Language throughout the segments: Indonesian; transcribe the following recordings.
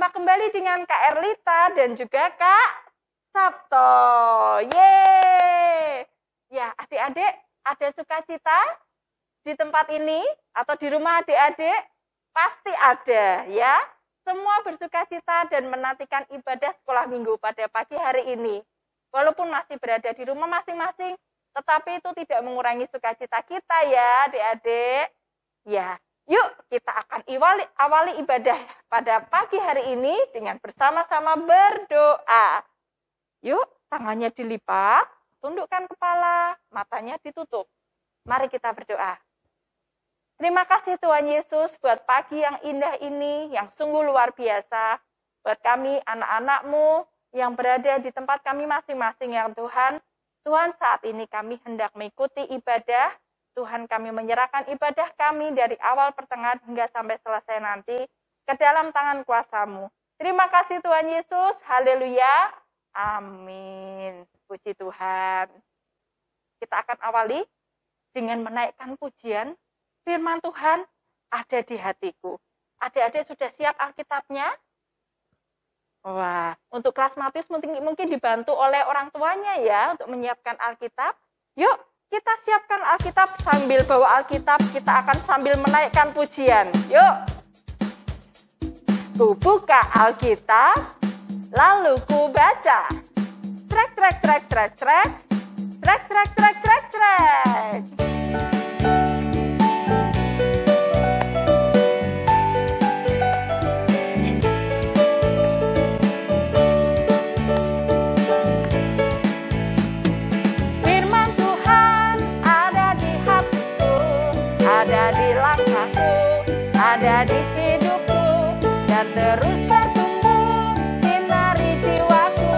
Berjumpa kembali dengan Kak Erlita dan juga Kak Sabto. Yeay! Ya, adik-adik, ada sukacita di tempat ini atau di rumah adik-adik? Pasti ada, ya. Semua bersukacita dan menantikan ibadah sekolah minggu pada pagi hari ini. Walaupun masih berada di rumah masing-masing, tetapi itu tidak mengurangi sukacita kita ya, adik-adik. Ya, yuk kita akan awali ibadah pada pagi hari ini dengan bersama-sama berdoa. Yuk, tangannya dilipat, tundukkan kepala, matanya ditutup. Mari kita berdoa. Terima kasih Tuhan Yesus buat pagi yang indah ini, yang sungguh luar biasa. Buat kami anak-anak-Mu yang berada di tempat kami masing-masing yang Tuhan. Tuhan, saat ini kami hendak mengikuti ibadah. Tuhan, kami menyerahkan ibadah kami dari awal pertengahan hingga sampai selesai nanti ke dalam tangan kuasa-Mu. Terima kasih Tuhan Yesus. Haleluya. Amin. Puji Tuhan. Kita akan awali dengan menaikkan pujian. Firman Tuhan ada di hatiku. Adik-adik sudah siap Alkitabnya? Wah, untuk kelas Matius mungkin dibantu oleh orang tuanya ya untuk menyiapkan Alkitab. Yuk, kita siapkan Alkitab, sambil bawa Alkitab, kita akan sambil menaikkan pujian. Yuk. Ku buka Alkitab, lalu ku baca. Trek, trek, trek, trek, trek. Trek, trek, trek, trek, trek. Ada di langkahku, ada di hidupku, dan terus bertumbuh, sinari jiwaku.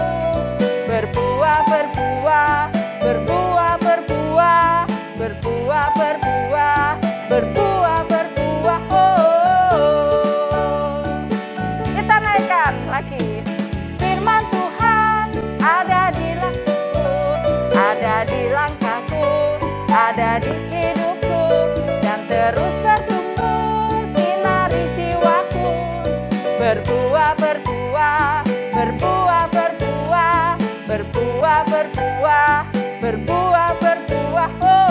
Berbuah, berbuah, berbuah, berbuah, berbuah, berbuah, berbuah, berbuah. Oh. Kita naikkan lagi. Firman Tuhan ada di langkahku, ada di langkahku, ada di hidupku. Terus bertumbuh sinari jiwaku. Berbuah, berbuah, berbuah, berbuah, berbuah, berbuah, berbuah, berbuah. Oh.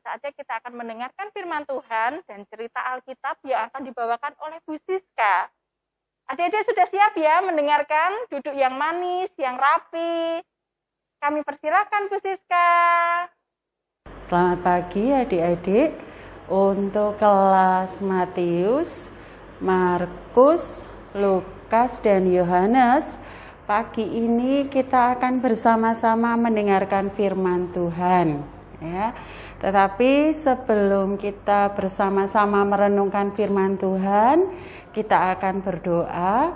Saatnya kita akan mendengarkan firman Tuhan dan cerita Alkitab yang akan dibawakan oleh Bu Siska. Adik-adik sudah siap ya mendengarkan? Duduk yang manis, yang rapi. Kami persilakan Bu Siska. Selamat pagi adik-adik. Untuk kelas Matius, Markus, Lukas, dan Yohanes, pagi ini kita akan bersama-sama mendengarkan firman Tuhan. Ya. Tetapi sebelum kita bersama-sama merenungkan firman Tuhan, kita akan berdoa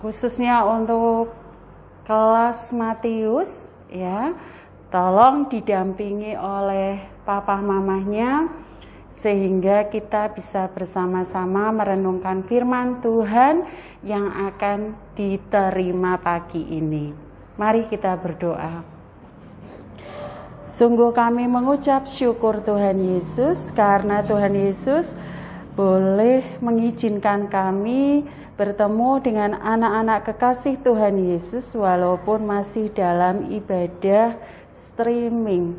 khususnya untuk kelas Matius ya. Tolong didampingi oleh papa mamahnya sehingga kita bisa bersama-sama merenungkan firman Tuhan yang akan diterima pagi ini. Mari kita berdoa. Sungguh kami mengucap syukur Tuhan Yesus karena Tuhan Yesus boleh mengizinkan kami bertemu dengan anak-anak kekasih Tuhan Yesus walaupun masih dalam ibadah streaming.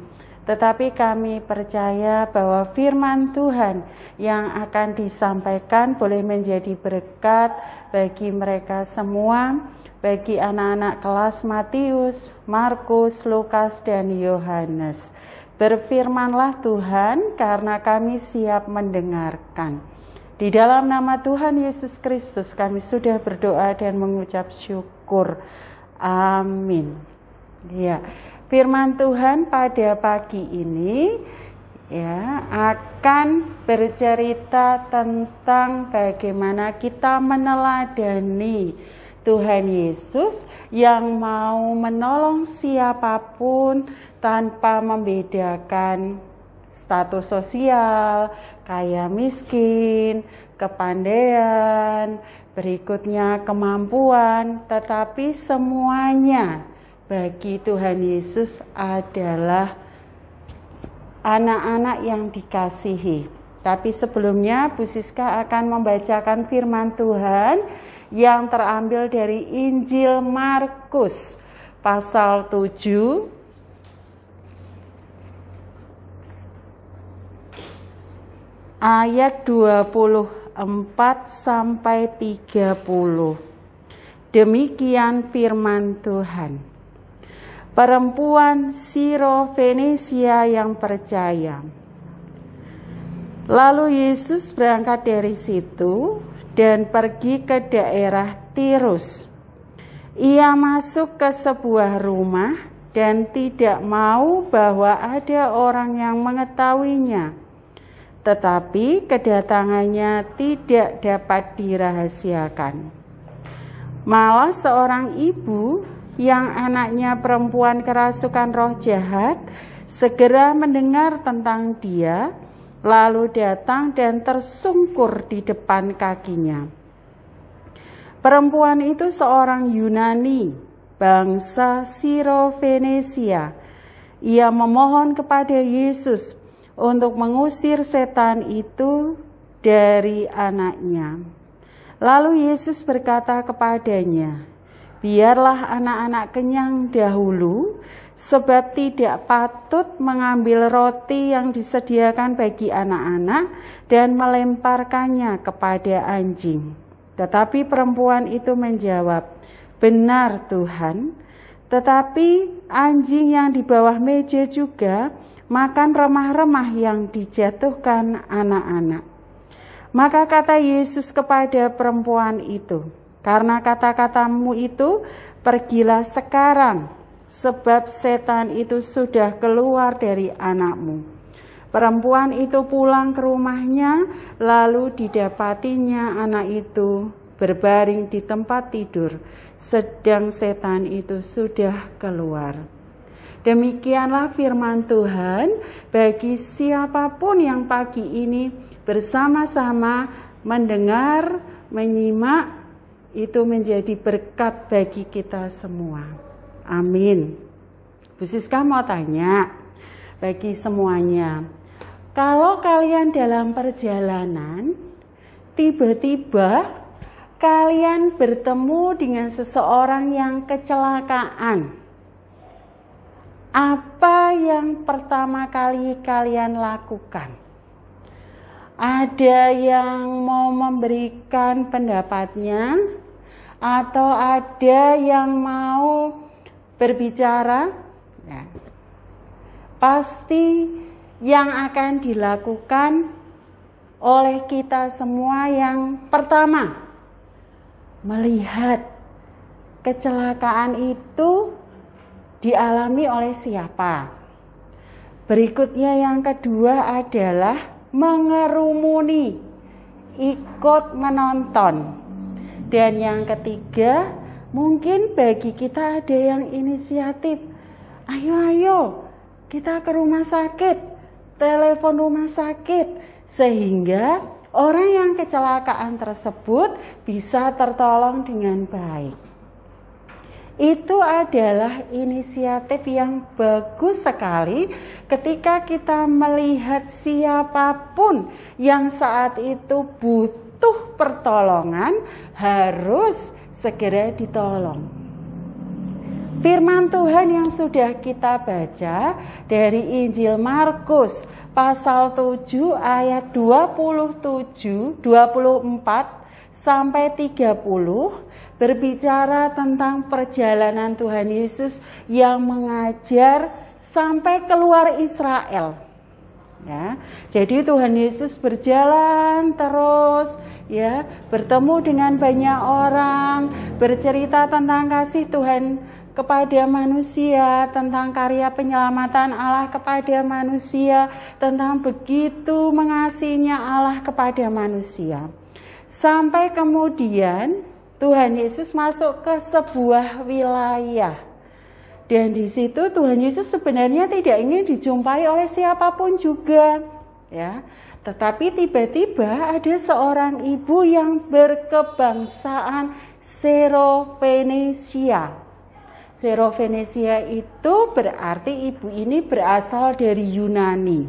Tetapi kami percaya bahwa firman Tuhan yang akan disampaikan boleh menjadi berkat bagi mereka semua, bagi anak-anak kelas Matius, Markus, Lukas, dan Yohanes. Berfirmanlah Tuhan karena kami siap mendengarkan. Di dalam nama Tuhan Yesus Kristus kami sudah berdoa dan mengucap syukur. Amin. Ya, firman Tuhan pada pagi ini ya akan bercerita tentang bagaimana kita meneladani Tuhan Yesus yang mau menolong siapapun tanpa membedakan status sosial, kaya miskin, kepandaian, berikutnya kemampuan, tetapi semuanya bagi Tuhan Yesus adalah anak-anak yang dikasihi. Tapi sebelumnya Bu Siska akan membacakan firman Tuhan yang terambil dari Injil Markus pasal 7 ayat 24 sampai 30. Demikian firman Tuhan. Perempuan Sirofenisia yang percaya. Lalu Yesus berangkat dari situ dan pergi ke daerah Tirus. Ia masuk ke sebuah rumah dan tidak mau bahwa ada orang yang mengetahuinya. Tetapi kedatangannya tidak dapat dirahasiakan. Malah seorang ibu yang anaknya perempuan kerasukan roh jahat segera mendengar tentang dia, lalu datang dan tersungkur di depan kakinya. Perempuan itu seorang Yunani, bangsa Sirofenisia. Ia memohon kepada Yesus untuk mengusir setan itu dari anaknya. Lalu Yesus berkata kepadanya, biarlah anak-anak kenyang dahulu, sebab tidak patut mengambil roti yang disediakan bagi anak-anak dan melemparkannya kepada anjing. Tetapi perempuan itu menjawab, benar Tuhan, tetapi anjing yang di bawah meja juga makan remah-remah yang dijatuhkan anak-anak. Maka kata Yesus kepada perempuan itu, karena kata-katamu itu, pergilah sekarang, sebab setan itu sudah keluar dari anakmu. Perempuan itu pulang ke rumahnya, lalu didapatinya anak itu berbaring di tempat tidur, sedang setan itu sudah keluar. Demikianlah firman Tuhan bagi siapapun yang pagi ini bersama-sama mendengar, menyimak, itu menjadi berkat bagi kita semua. Amin. Bu Siska mau tanya bagi semuanya, kalau kalian dalam perjalanan, tiba-tiba kalian bertemu dengan seseorang yang kecelakaan, apa yang pertama kali kalian lakukan? Ada yang mau memberikan pendapatnya, atau ada yang mau berbicara? Ya. Pasti yang akan dilakukan oleh kita semua yang pertama, melihat kecelakaan itu dialami oleh siapa. Berikutnya yang kedua adalah mengerumuni, ikut menonton. Dan yang ketiga, mungkin bagi kita ada yang inisiatif. Ayo, kita ke rumah sakit, telepon rumah sakit, sehingga orang yang kecelakaan tersebut bisa tertolong dengan baik. Itu adalah inisiatif yang bagus sekali ketika kita melihat siapapun yang saat itu butuh pertolongan harus segera ditolong. Firman Tuhan yang sudah kita baca dari Injil Markus pasal 7 ayat 27, 24 sampai 30 berbicara tentang perjalanan Tuhan Yesus yang mengajar sampai keluar Israel. Ya, jadi Tuhan Yesus berjalan terus, ya, bertemu dengan banyak orang, bercerita tentang kasih Tuhan kepada manusia, tentang karya penyelamatan Allah kepada manusia, tentang begitu mengasihinya Allah kepada manusia. Sampai kemudian Tuhan Yesus masuk ke sebuah wilayah. Dan di situ Tuhan Yesus sebenarnya tidak ingin dijumpai oleh siapapun juga, ya. Tetapi tiba-tiba ada seorang ibu yang berkebangsaan Syro-Fenisia. Syro-Fenisia itu berarti ibu ini berasal dari Yunani.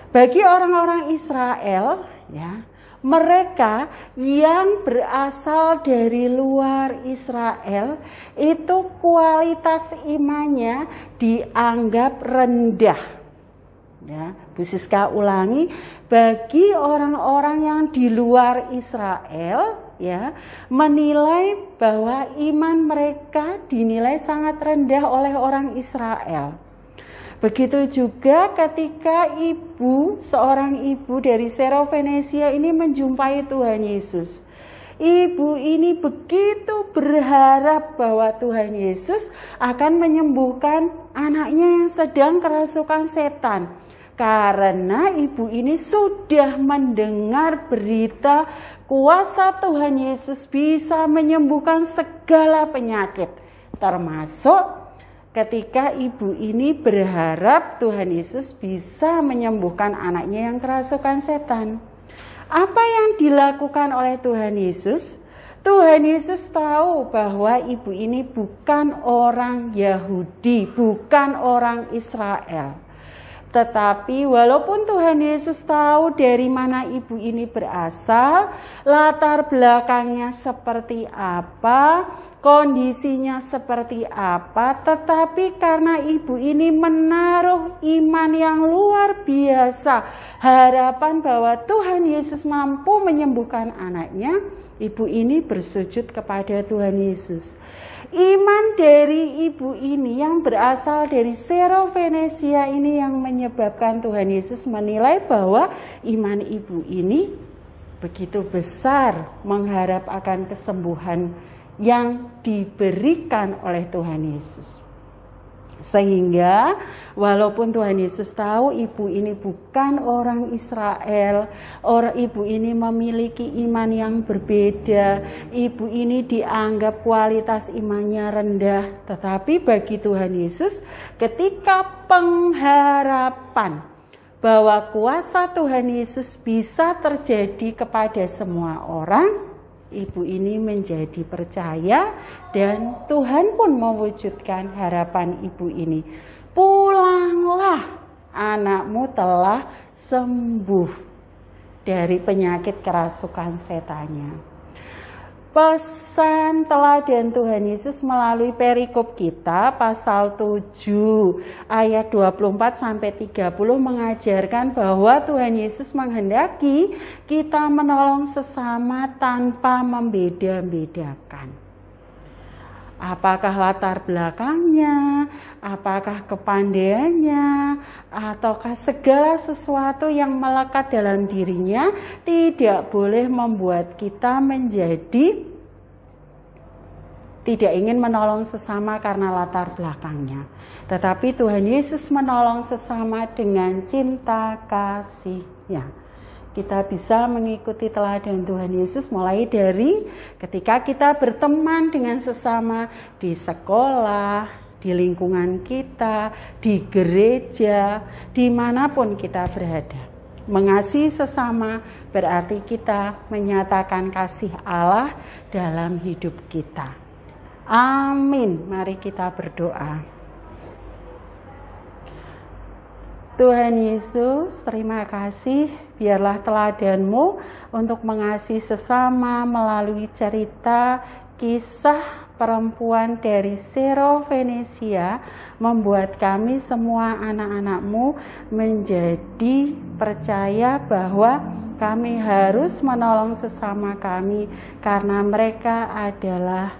Bagi orang-orang Israel, ya, mereka yang berasal dari luar Israel itu kualitas imannya dianggap rendah. Ya, Bu Siska ulangi, bagi orang-orang yang di luar Israel, ya, menilai bahwa iman mereka dinilai sangat rendah oleh orang Israel. Begitu juga ketika seorang ibu dari Syro-Fenisia ini menjumpai Tuhan Yesus. Ibu ini begitu berharap bahwa Tuhan Yesus akan menyembuhkan anaknya yang sedang kerasukan setan. Karena ibu ini sudah mendengar berita kuasa Tuhan Yesus bisa menyembuhkan segala penyakit. Termasuk ketika ibu ini berharap Tuhan Yesus bisa menyembuhkan anaknya yang kerasukan setan. Apa yang dilakukan oleh Tuhan Yesus? Tuhan Yesus tahu bahwa ibu ini bukan orang Yahudi, bukan orang Israel. Tetapi walaupun Tuhan Yesus tahu dari mana ibu ini berasal, latar belakangnya seperti apa, kondisinya seperti apa, tetapi karena ibu ini menaruh iman yang luar biasa, harapan bahwa Tuhan Yesus mampu menyembuhkan anaknya, ibu ini bersujud kepada Tuhan Yesus. Iman dari ibu ini yang berasal dari Syro-Fenisia ini yang menyebabkan Tuhan Yesus menilai bahwa iman ibu ini begitu besar mengharap akan kesembuhan yang diberikan oleh Tuhan Yesus. Sehingga walaupun Tuhan Yesus tahu ibu ini bukan orang Israel, ibu ini memiliki iman yang berbeda, ibu ini dianggap kualitas imannya rendah, tetapi bagi Tuhan Yesus ketika pengharapan bahwa kuasa Tuhan Yesus bisa terjadi kepada semua orang, ibu ini menjadi percaya dan Tuhan pun mewujudkan harapan ibu ini. Pulanglah, anakmu telah sembuh dari penyakit kerasukan setannya. Pesan teladan Tuhan Yesus melalui perikop kita pasal 7 ayat 24 sampai 30 mengajarkan bahwa Tuhan Yesus menghendaki kita menolong sesama tanpa membeda-bedakan. Apakah latar belakangnya, apakah kepandaiannya, ataukah segala sesuatu yang melekat dalam dirinya tidak boleh membuat kita menjadi tidak ingin menolong sesama karena latar belakangnya. Tetapi Tuhan Yesus menolong sesama dengan cinta kasih-Nya. Kita bisa mengikuti teladan Tuhan Yesus mulai dari ketika kita berteman dengan sesama di sekolah, di lingkungan kita, di gereja, dimanapun kita berada. Mengasihi sesama berarti kita menyatakan kasih Allah dalam hidup kita. Amin. Mari kita berdoa. Tuhan Yesus, terima kasih, biarlah teladan-Mu untuk mengasihi sesama melalui cerita kisah perempuan dari Syro-Fenisia membuat kami semua anak-anak-Mu menjadi percaya bahwa kami harus menolong sesama kami karena mereka adalah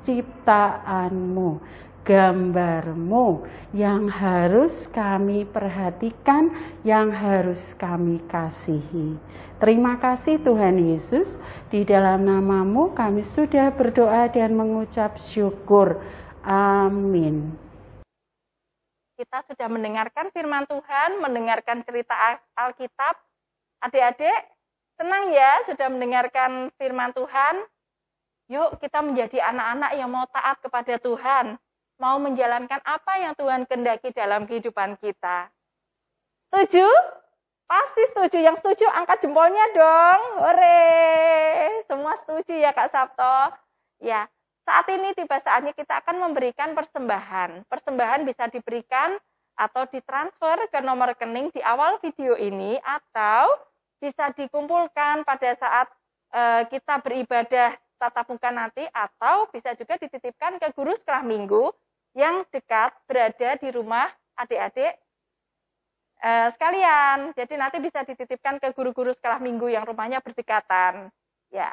ciptaan-Mu, gambar-Mu yang harus kami perhatikan, yang harus kami kasihi. Terima kasih Tuhan Yesus, di dalam nama-Mu kami sudah berdoa dan mengucap syukur. Amin. Kita sudah mendengarkan firman Tuhan, mendengarkan cerita Alkitab. Adik-adik, Senang ya sudah mendengarkan firman Tuhan. Yuk kita menjadi anak-anak yang mau taat kepada Tuhan. Mau menjalankan apa yang Tuhan kehendaki dalam kehidupan kita. Setuju? Pasti setuju. Yang setuju angkat jempolnya dong. Hore! Semua setuju ya Kak Sabto. Ya, saat ini tiba saatnya kita akan memberikan persembahan. Persembahan bisa diberikan atau ditransfer ke nomor rekening di awal video ini atau bisa dikumpulkan pada saat kita beribadah tatap muka nanti atau bisa juga dititipkan ke guru sekolah minggu yang dekat berada di rumah adik-adik sekalian. Jadi nanti bisa dititipkan ke guru-guru sekolah minggu yang rumahnya berdekatan. Ya,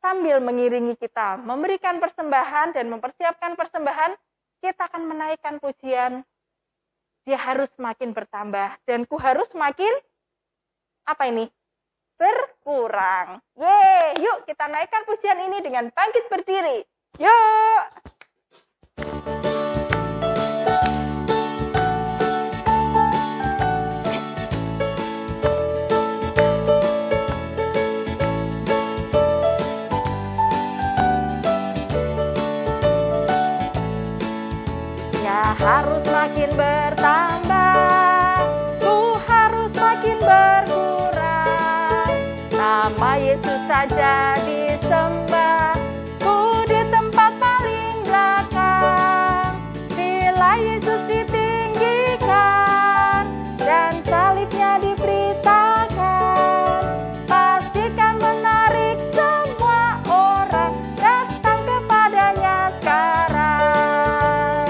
sambil mengiringi kita memberikan persembahan dan mempersiapkan persembahan, kita akan menaikkan pujian. Dia harus makin bertambah dan ku harus makin apa ini? Berkurang. Yeay, yuk kita naikkan pujian ini dengan bangkit berdiri. Yuk. Ya harus makin bertambah, ku harus makin berkurang. Nama Yesus saja disembah, ku di tempat paling belakang. Bila Yesus ditinggikan dan salibnya diberitakan, pastikan menarik semua orang datang kepadanya sekarang.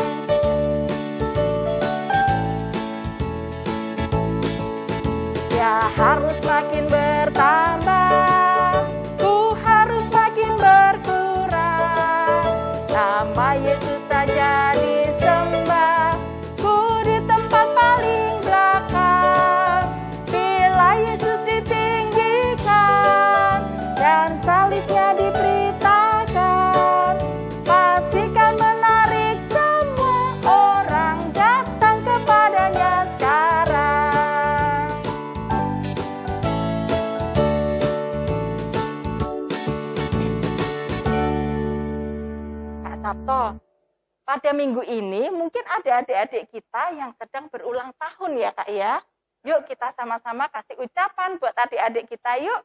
Ya harus makin bertambah, ku harus makin berkurang. Nama Yesus saja disembah, ku di tempat paling belakang. Bila Yesus ditinggikan dan salibnya diberitakan, pastikan menarik semua orang datang kepadanya sekarang. Sabto, pada minggu ini mungkin ada adik-adik kita yang sedang berulang tahun ya Kak ya. Yuk kita sama-sama kasih ucapan buat adik-adik kita yuk.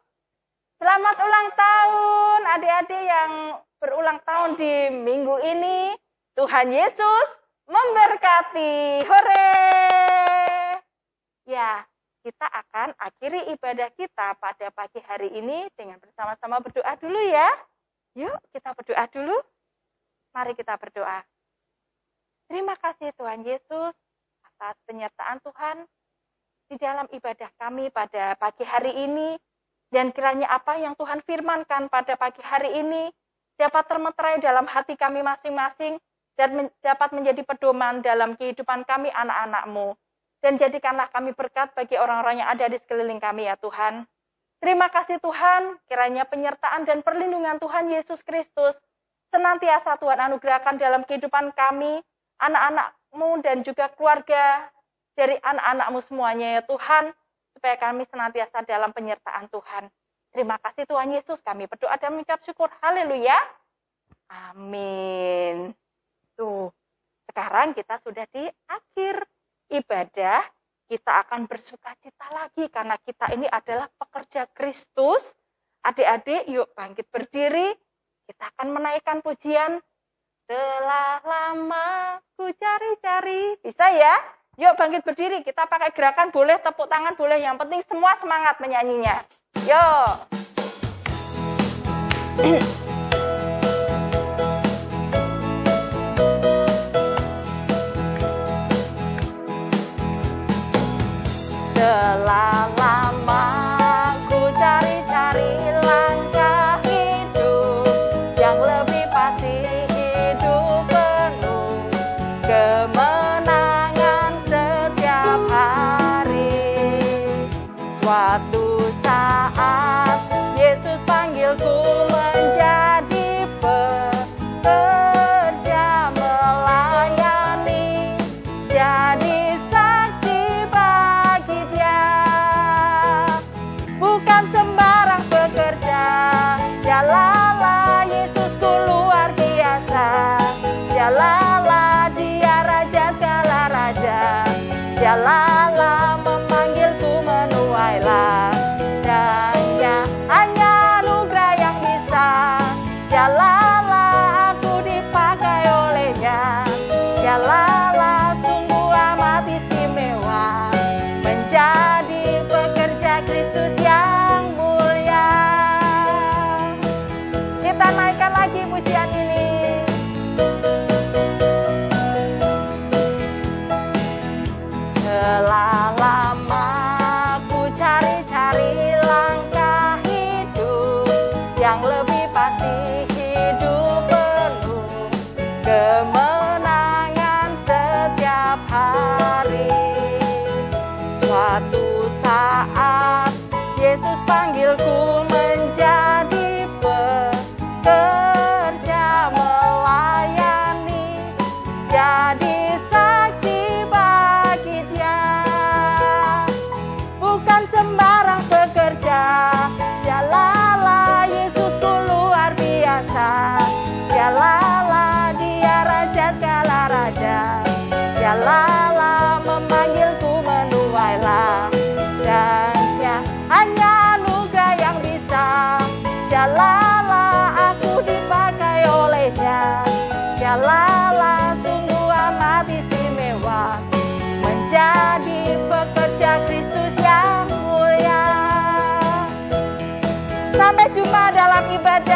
Selamat ulang tahun adik-adik yang berulang tahun di minggu ini. Tuhan Yesus memberkati. Hore! Ya, kita akan akhiri ibadah kita pada pagi hari ini dengan bersama-sama berdoa dulu ya. Yuk kita berdoa dulu. Mari kita berdoa. Terima kasih Tuhan Yesus atas penyertaan Tuhan di dalam ibadah kami pada pagi hari ini. Dan kiranya apa yang Tuhan firmankan pada pagi hari ini dapat termeterai dalam hati kami masing-masing dan dapat menjadi pedoman dalam kehidupan kami anak-anak-Mu. Dan jadikanlah kami berkat bagi orang-orang yang ada di sekeliling kami ya Tuhan. Terima kasih Tuhan, kiranya penyertaan dan perlindungan Tuhan Yesus Kristus senantiasa Tuhan anugerahkan dalam kehidupan kami, anak-anak-Mu dan juga keluarga dari anak-anak-Mu semuanya ya Tuhan, supaya kami senantiasa dalam penyertaan Tuhan. Terima kasih Tuhan Yesus, kami berdoa dan mengucap syukur. Haleluya. Amin. Tuh, sekarang kita sudah di akhir ibadah, kita akan bersukacita lagi karena kita ini adalah pekerja Kristus. Adik-adik, yuk bangkit berdiri. Kita akan menaikkan pujian. Telah lama ku cari-cari. Bisa ya? Yuk bangkit berdiri. Kita pakai gerakan boleh, tepuk tangan boleh. Yang penting semua semangat menyanyinya. Yuk. Telah lama ku cari-cari langkah hidup yang lebih pasti, hidup penuh kemenangan setiap hari. Suatu saat Yesus panggilku menjadi pekerja melayani, jadi saksi bagi Dia. Bukan sembarang Dialah Yesusku luar biasa. Dialah Dia Raja segala raja. Dialah memanggilku menuailah. Dan ya hanya anugerah yang bisa. Dialah aku dipakai olehnya. Dialah sungguh amat istimewa. Menjadi pekerja Kristus yang mulia. Kita naikkan lagi pujian ini. Telah lama ku cari-cari langkah hidup yang lebih pasti, hidup penuh kemenangan setiap hari. Suatu saat Yesus panggilku menjadi pekerja melayani, jadi saksi bagi Dia. Bukan sembarang pekerja. Dialah Yesusku luar biasa. Dialah Dia Raja segala raja. Dialah memanggilku menuailah. Dan ya hanya anugerah yang bisa. Dialah aku dipakai olehnya. Dialah sungguh amat istimewa. Menjadi pekerja Kristus yang mulia. Sampai jumpa dalam ibadah